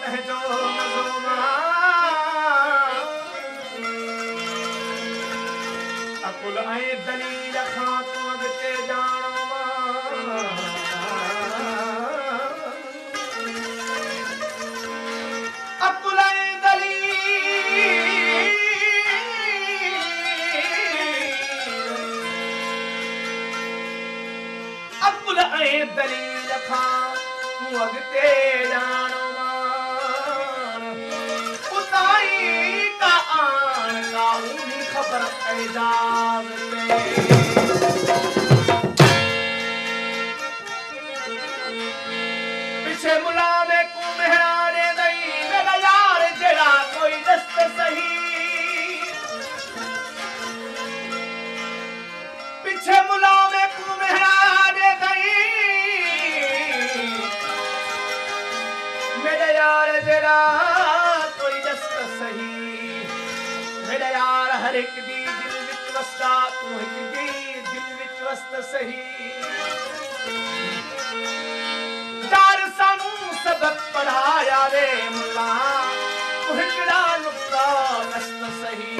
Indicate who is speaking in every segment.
Speaker 1: पंहिंजो नज़ो अकुल ऐं दलील खां तूं अॻिते ॼाणो अकुल ऐं दलील अकुल ऐं दलील खां तूं अॻिते ॼाणो उताई का आण का उनी ख़बर एजाज़ पीछे मुला में को मेहराने दई मेरा यार जड़ा कोई दस्त सही पीछे मुला में को मेहराने दई मेरा यार जड़ा कोई दस्त सही मेरा यार हर एक दी दिल विच वसदा तू एक दी दिल विच वस्त सही चार सानू सबक पढ़ाया रे मुल्ला तू हिकड़ा नुक्ता दस्त सही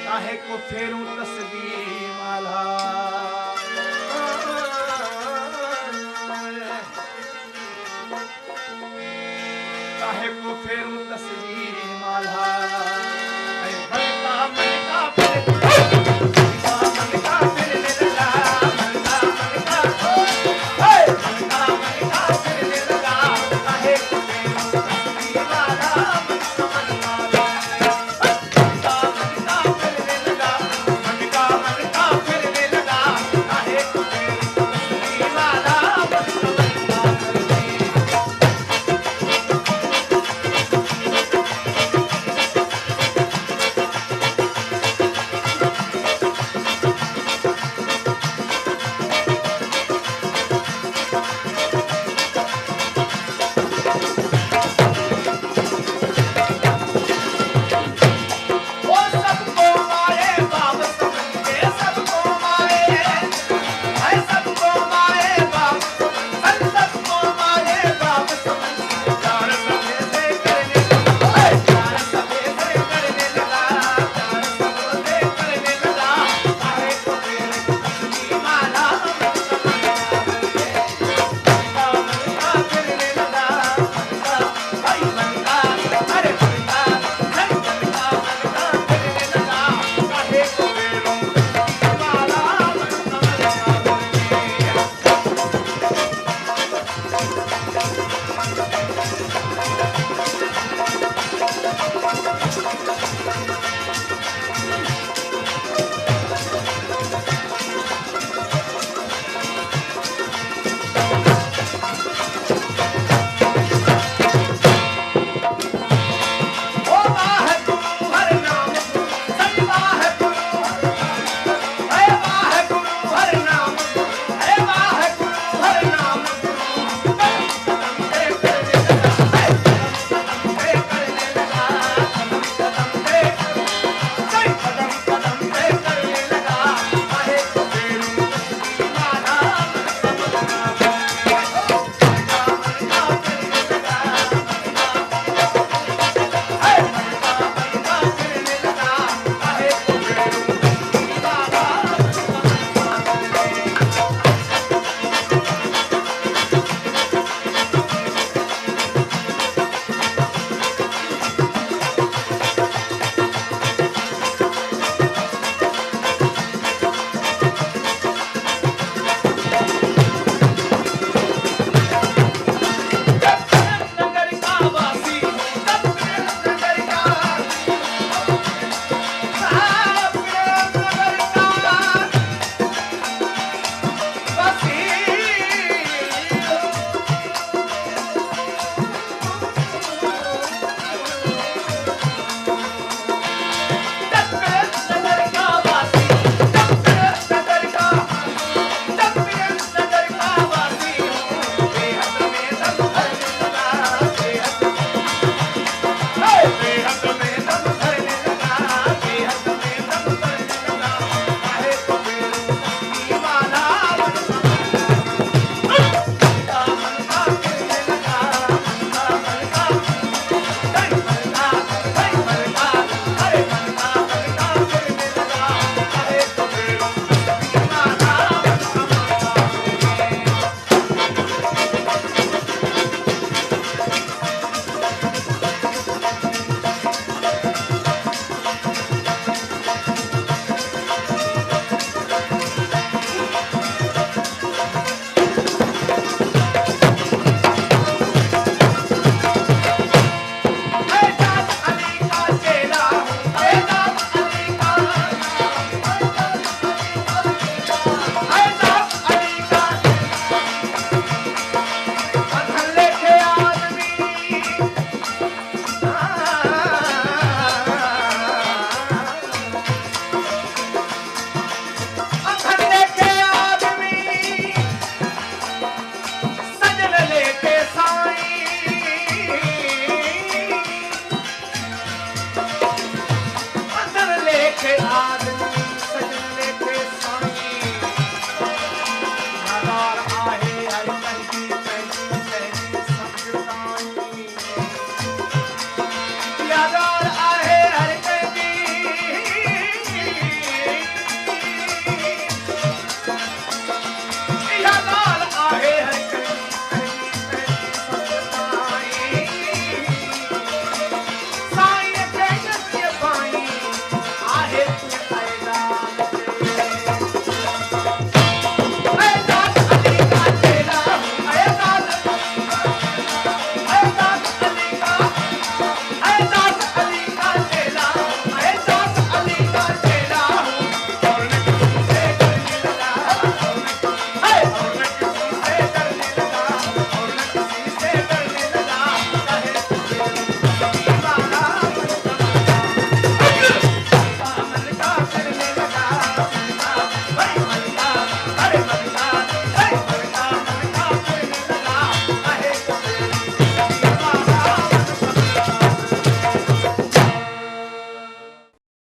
Speaker 1: काहे को फेरूं तस्बीह माला काहे को फेरूं तस्बीह माला